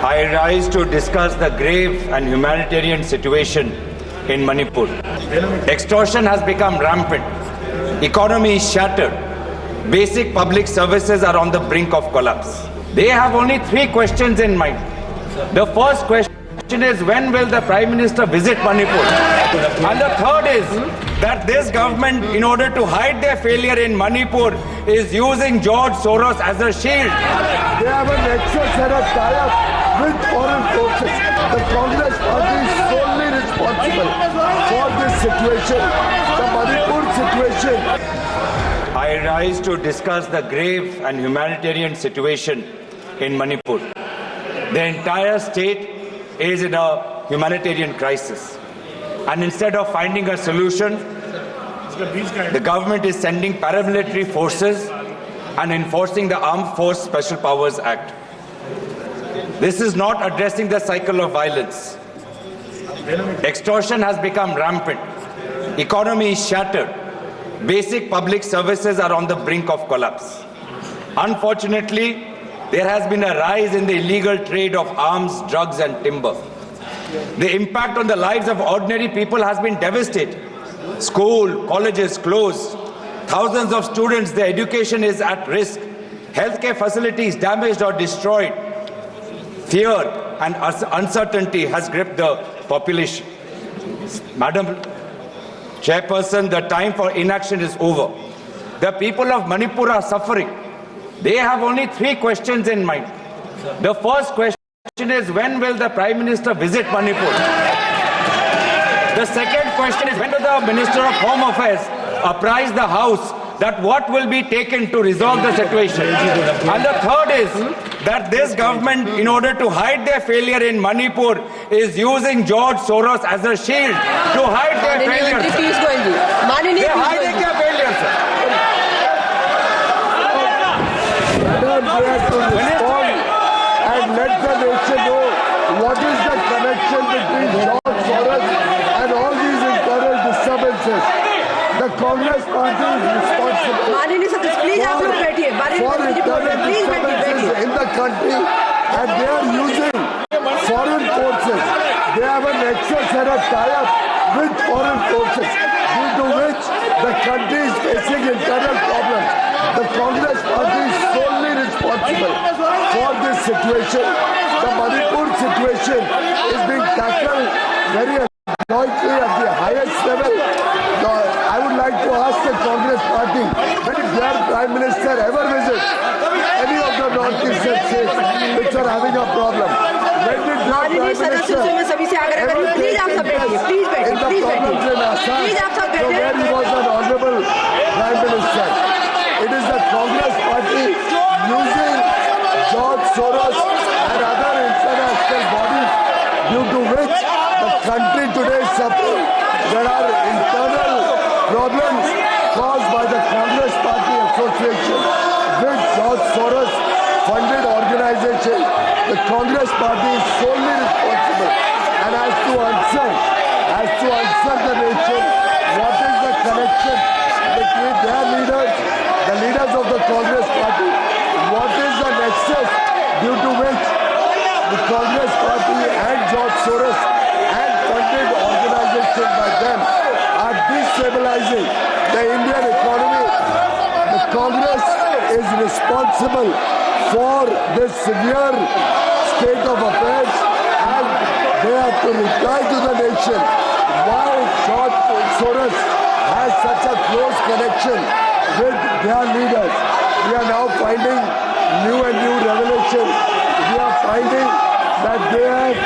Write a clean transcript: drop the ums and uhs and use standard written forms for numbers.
I rise to discuss the grave and humanitarian situation in Manipur. Extortion has become rampant. Economy is shattered. Basic public services are on the brink of collapse. They have only three questions in mind. The first question is, when will the Prime Minister visit Manipur? And the third is that this government, in order to hide their failure in Manipur, is using George Soros as a shield. They have an extra set of tie-up with foreign forces. The Congress party is solely responsible for this situation, the Manipur situation. I rise to discuss the grave and humanitarian situation in Manipur. The entire state is in a humanitarian crisis. And instead of finding a solution, the government is sending paramilitary forces and enforcing the Armed Force Special Powers Act. This is not addressing the cycle of violence. Extortion has become rampant. Economy is shattered. Basic public services are on the brink of collapse. Unfortunately, there has been a rise in the illegal trade of arms, drugs and timber. The impact on the lives of ordinary people has been devastating. School, colleges closed. Thousands of students, their education is at risk. Healthcare facilities damaged or destroyed. Fear and uncertainty has gripped the population. Madam Chairperson, the time for inaction is over. The people of Manipur are suffering. They have only three questions in mind. The first question is, when will the Prime Minister visit Manipur? The second question is, when will the Minister of Home Affairs apprise the House that what will be taken to resolve the situation? And the third is that this government, in order to hide their failure in Manipur, is using George Soros as a shield to hide their failures. They are hiding their failures, sir. Madam, they have to respond and let the nation know what is the connection between George Soros and all these internal disturbances. The Congress party is responsible for internal disturbances in the country, and they are using foreign forces. They have an extra set of tie-up with foreign forces, due to which the country is facing internal problems. The Congress party is solely responsible for this situation. The Manipur situation is being tackled very adroitly at the highest level. I would like to ask the Congress party, when their Prime Minister ever visits any of the northeastern states which are having a problem? When did their Prime Minister ever take in the problems in Assam, so where he was an honorable Prime Minister? It is the Congress party using George Soros and other international bodies, due to which the country today is suffering. There are internal problems caused by the Congress Party Association with George Soros funded organization. The Congress Party is solely responsible and has to answer the nation what is the connection between their leaders, the leaders of the Congress Party, what is the nexus due to which the Congress Party and George Soros and funded organizations by them are destabilizing the Indian economy. The Congress is responsible for this severe state of affairs, and they have to reply to the nation why George Soros has such a close connection with their leaders. We are now finding new and new revelations. We are finding that they have